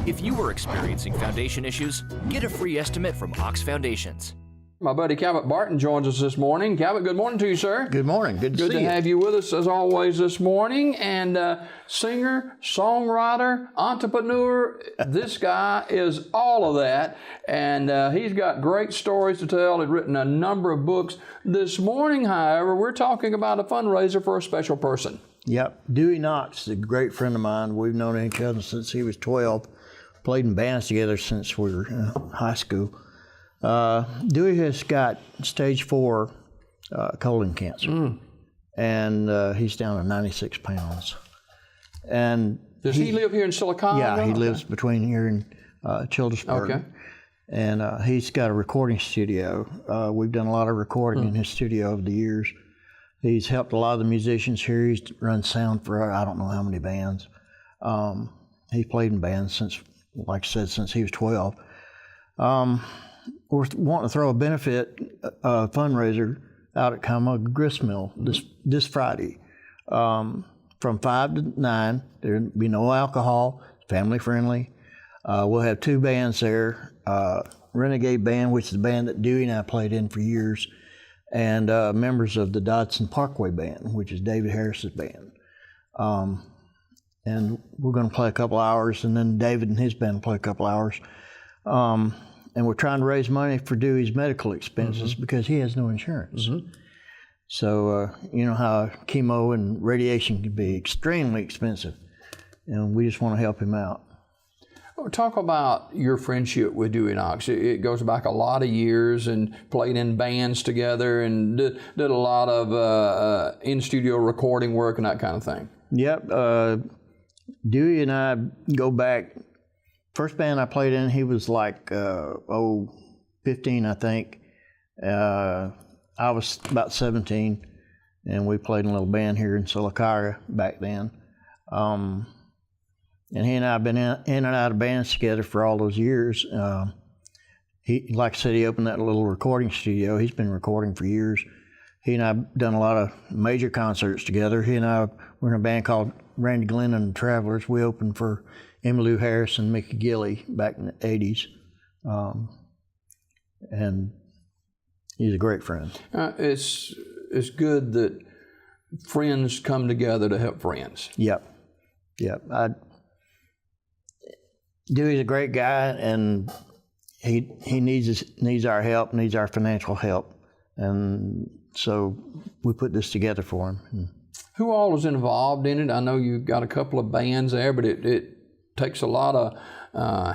If you are experiencing foundation issues, get a free estimate from Ox Foundations. My buddy Cabot Barden joins us this morning. Cabot, good morning to you, sir. Good morning. Good to see you. Good to have you with us as always this morning. And singer, songwriter, entrepreneur, this guy is all of that. And he's got great stories to tell. He's written a number of books. This morning, however, we're talking about a fundraiser for a special person. Yep. Dewey Knox is a great friend of mine. We've known each other since he was 12. Played in bands together since we were in high school. Dewey has got stage 4 colon cancer, and he's down to 96 pounds. And does he live here in Silicotta? Yeah, he lives between here and Childersburg. Okay. And he's got a recording studio. We've done a lot of recording in his studio over the years. He's helped a lot of the musicians here. He's run sound for I don't know how many bands. He's played in bands since, like I said, since he was 12. We're wanting to throw a benefit fundraiser out at Cabot Gristmill this Friday from 5 to 9. There'll be no alcohol, family friendly. We'll have 2 bands there, Renegade Band, which is the band that Dewey and I played in for years, and members of the Dodson Parkway Band, which is David Harris's band. And we're going to play a couple hours, and then David and his band will play a couple hours. And we're trying to raise money for Dewey's medical expenses because he has no insurance. So you know how chemo and radiation can be extremely expensive, and we just want to help him out. Talk about your friendship with Dewey Knox. It goes back a lot of years, and played in bands together, and did a lot of in-studio recording work and that kind of thing. Yep. Dewey and I go back. First band I played in, he was like 15, I think. I was about 17, and we played in a little band here in Silicotta back then. And he and I have been in and out of bands together for all those years. He, like I said, he opened that little recording studio. He's been recording for years. He and I have done a lot of major concerts together. He and I were in a band called Randy Glenn and the Travelers. We opened for Emmylou Harris and Mickey Gilley back in the 80s. And he's a great friend. It's good that friends come together to help friends. Yep. Dewey's a great guy, and he needs our help, needs our financial help. And so we put this together for him. Who all is involved in it? I know you've got a couple of bands there, but it takes a lot of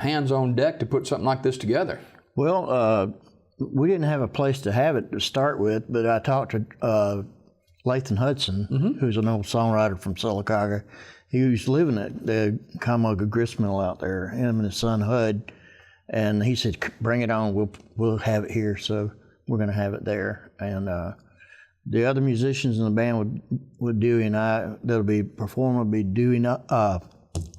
hands on deck to put something like this together. Well, we didn't have a place to have it to start with, but I talked to Lathan Hudson, who's an old songwriter from Silicotta. He was living at the Cabot Gristmill out there, him and his son Hud, and he said, "Bring it on. We'll have it here." So we're going to have it there, and the other musicians in the band with Dewey and I that'll be performing will be Dewey,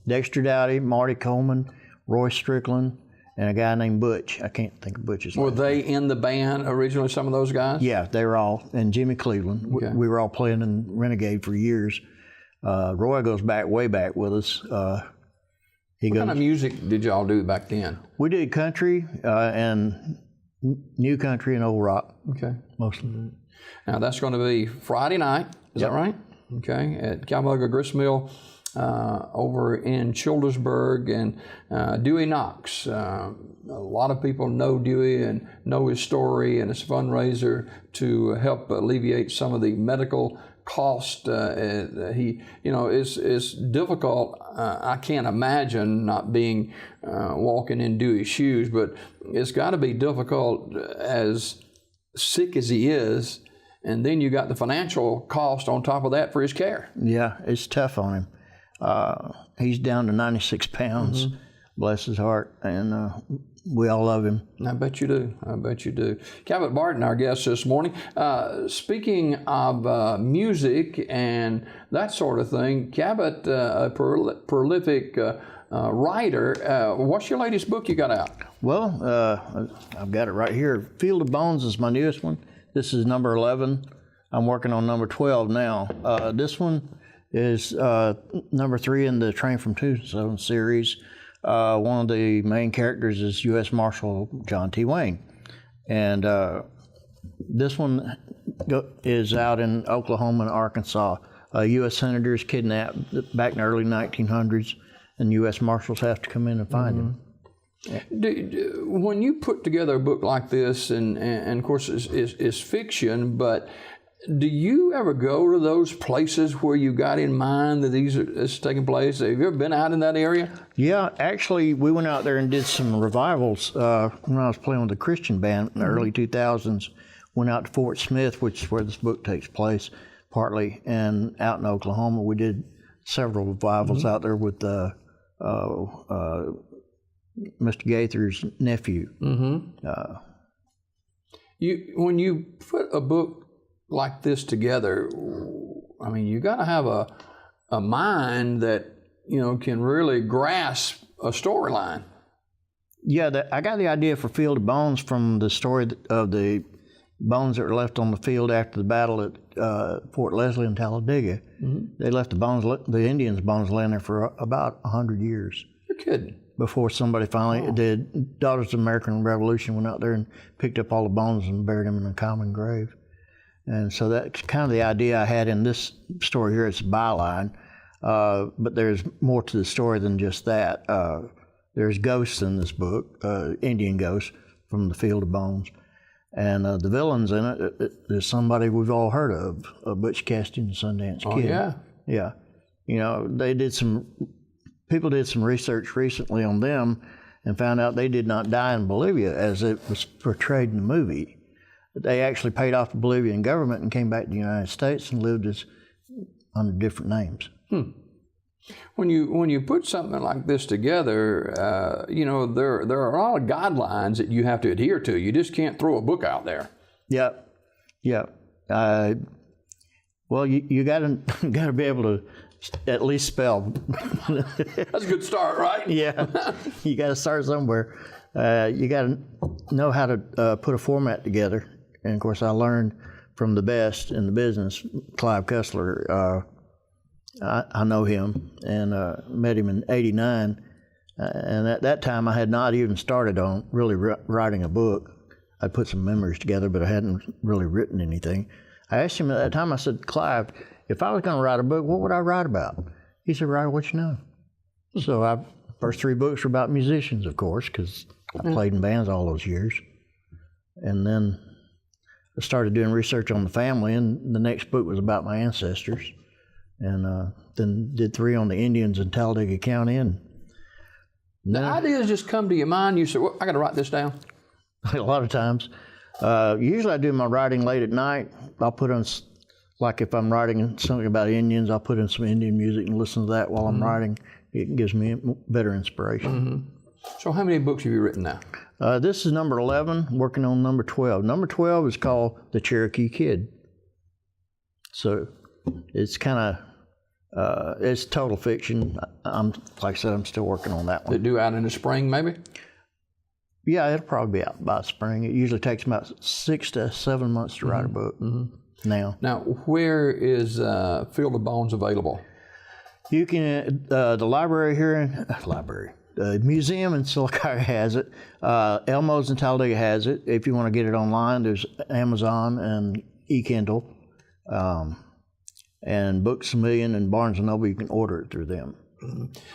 Dexter Dowdy, Marty Coleman, Roy Strickland, and a guy named Butch. I can't think of Butch's name. Were they in the band originally, some of those guys? Yeah, they were all, and Jimmy Cleveland. Okay. We were all playing in Renegade for years. Roy goes way back with us. What kind of music did y'all do back then? We did country and new country and old rock. Okay. Mostly. Now that's going to be Friday night, is that right? Okay, at Cabot Gristmill over in Childersburg, and Dewey Knox. A lot of people know Dewey and know his story, and it's a fundraiser to help alleviate some of the medical cost. It's difficult. I can't imagine not being walking in Dewey's shoes, but it's got to be difficult, as sick as he is, and then you got the financial cost on top of that for his care. Yeah, it's tough on him. He's down to 96 pounds, bless his heart, and we all love him. I bet you do. Cabot Barden, our guest this morning. Speaking of music and that sort of thing, Cabot, a prolific writer. What's your latest book you got out? Well, I've got it right here. Field of Bones is my newest one. This is number 11. I'm working on number 12 now. This one is number 3 in the Train from Tombstone series. One of the main characters is U.S. Marshal John T. Wayne. And this one is out in Oklahoma and Arkansas. U.S. senators kidnapped back in the early 1900s, and U.S. Marshals have to come in and find him. When you put together a book like this, and of course it's fiction, but do you ever go to those places where you got in mind that this is taking place? Have you ever been out in that area? Yeah, actually, we went out there and did some revivals when I was playing with a Christian band in the early 2000s. Went out to Fort Smith, which is where this book takes place, partly, and out in Oklahoma. We did several revivals out there with Mr. Gaither's nephew. When you put a book like this together, I mean, you got to have a mind that can really grasp a storyline. Yeah, I got the idea for Field of Bones from the story of the bones that were left on the field after the battle at Fort Leslie and Talladega. They left the Indians' bones laying there for about 100 years. You're kidding. Before somebody finally, the Daughters of the American Revolution went out there and picked up all the bones and buried them in a common grave. And so that's kind of the idea I had in this story here. It's a byline, but there's more to the story than just that. There's ghosts in this book, Indian ghosts from the Field of Bones. And the villains in it, there's somebody we've all heard of, Butch Cassidy and the Sundance Kid. Oh, yeah. Yeah. People did some research recently on them and found out they did not die in Bolivia as it was portrayed in the movie. They actually paid off the Bolivian government and came back to the United States and lived under different names. When you put something like this together, there are a lot of guidelines that you have to adhere to. You just can't throw a book out there. Yeah. Well, you got to be able to at least spell. That's a good start, right? Yeah, you got to start somewhere. You got to know how to put a format together. And of course, I learned from the best in the business, Clive Kessler. I know him and met him in '89. And at that time, I had not even started on really writing a book. I put some memories together, but I hadn't really written anything. I asked him at that time, I said, Clive, if I was going to write a book, what would I write about? He said, write what you know. So first 3 books were about musicians, of course, because I played in bands all those years. And then I started doing research on the family, and the next book was about my ancestors. And then did 3 on the Indians in Talladega County. And the ideas just come to your mind. You say, well, I got to write this down. A lot of times. Usually I do my writing late at night. I'll put on, like if I'm writing something about Indians, I'll put in some Indian music and listen to that while I'm writing. It gives me better inspiration. So how many books have you written now? This is number 11, working on number 12. Number 12 is called The Cherokee Kid. So it's kind of, it's total fiction. Like I said, I'm still working on that one. They due out in the spring, maybe? Yeah, it'll probably be out by spring. It usually takes about 6 to 7 months to write a book now. Now, where is Field of Bones available? You can, the library here, the museum in Silicaca has it. Elmo's in Talladega has it. If you want to get it online, there's Amazon and eKindle. And Books A Million and Barnes & Noble, you can order it through them.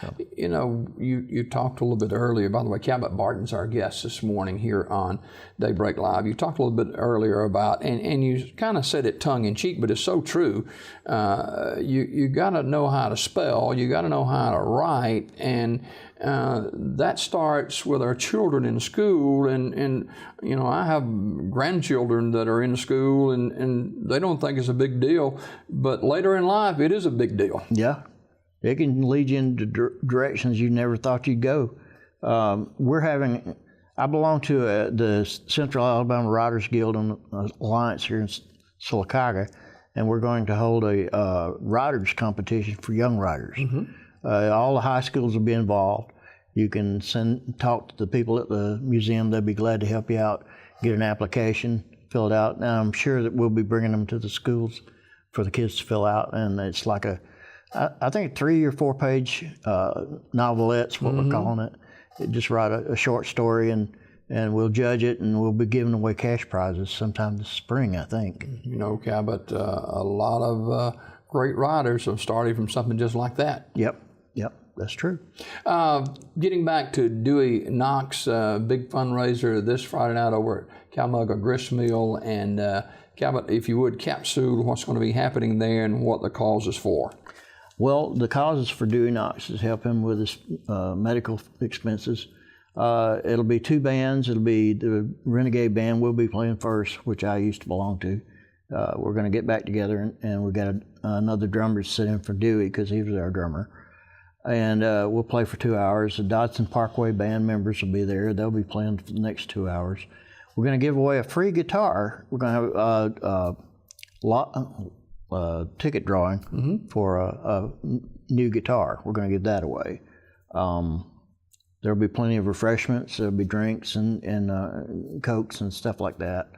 So. You know, you talked a little bit earlier, by the way, Cabot Barden's our guest this morning here on Daybreak Live. You talked a little bit earlier about, and you kind of said it tongue-in-cheek, but it's so true, you got to know how to spell, you got to know how to write, and that starts with our children in school, and you know, I have grandchildren that are in school, and they don't think it's a big deal, but later in life, it is a big deal. Yeah. It can lead you into directions you never thought you'd go. I belong to the Central Alabama Writers Guild and Alliance here in Silicaca, and we're going to hold a writers competition for young writers. All the high schools will be involved. You can talk to the people at the museum. They'll be glad to help you out, get an application, fill it out. And I'm sure that we'll be bringing them to the schools for the kids to fill out, and it's like a I think 3 or 4 page novelettes, what we're calling it. Just write a short story and we'll judge it, and we'll be giving away cash prizes sometime this spring, I think. You know, Cabot, a lot of great writers have started from something just like that. Yep, that's true. Getting back to Dewey Knox, big fundraiser this Friday night over at Cabot Gristmill, and Cabot, if you would, capsule what's going to be happening there and what the cause is for. Well, the cause is for Dewey Knox is help him with his medical expenses. It'll be 2 bands. It'll be the Renegade Band will be playing first, which I used to belong to. We're going to get back together, and we got another drummer to sit in for Dewey because he was our drummer. And we'll play for 2 hours. The Dodson Parkway Band members will be there. They'll be playing for the next 2 hours. We're going to give away a free guitar. We're going to have ticket drawing for a new guitar. We're going to give that away. There'll be plenty of refreshments. There'll be drinks and Cokes and stuff like that.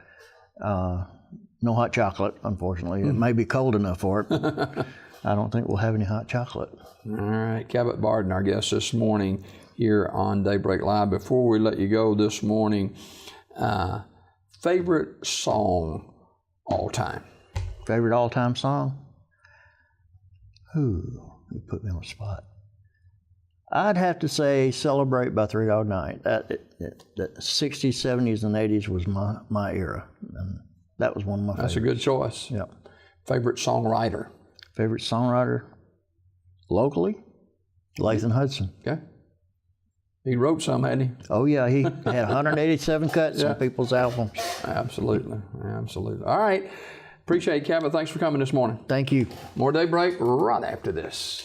No hot chocolate, unfortunately. It may be cold enough for it, but I don't think we'll have any hot chocolate. All right, Cabot Barden, our guest this morning here on Daybreak Live. Before we let you go this morning, favorite song all time? Favorite all-time song? You put me on the spot. I'd have to say Celebrate by 3 Dog Night. The 60s, 70s, and 80s was my era. And that was one of my favorites. That's a good choice. Yep. Favorite songwriter? Favorite songwriter? Locally? Lathan Hudson. Okay. He wrote some, hadn't he? Oh, yeah. He had 187 cuts on people's albums. Absolutely. Absolutely. All right. Appreciate it, Cabot. Thanks for coming this morning. Thank you. More Daybreak right after this.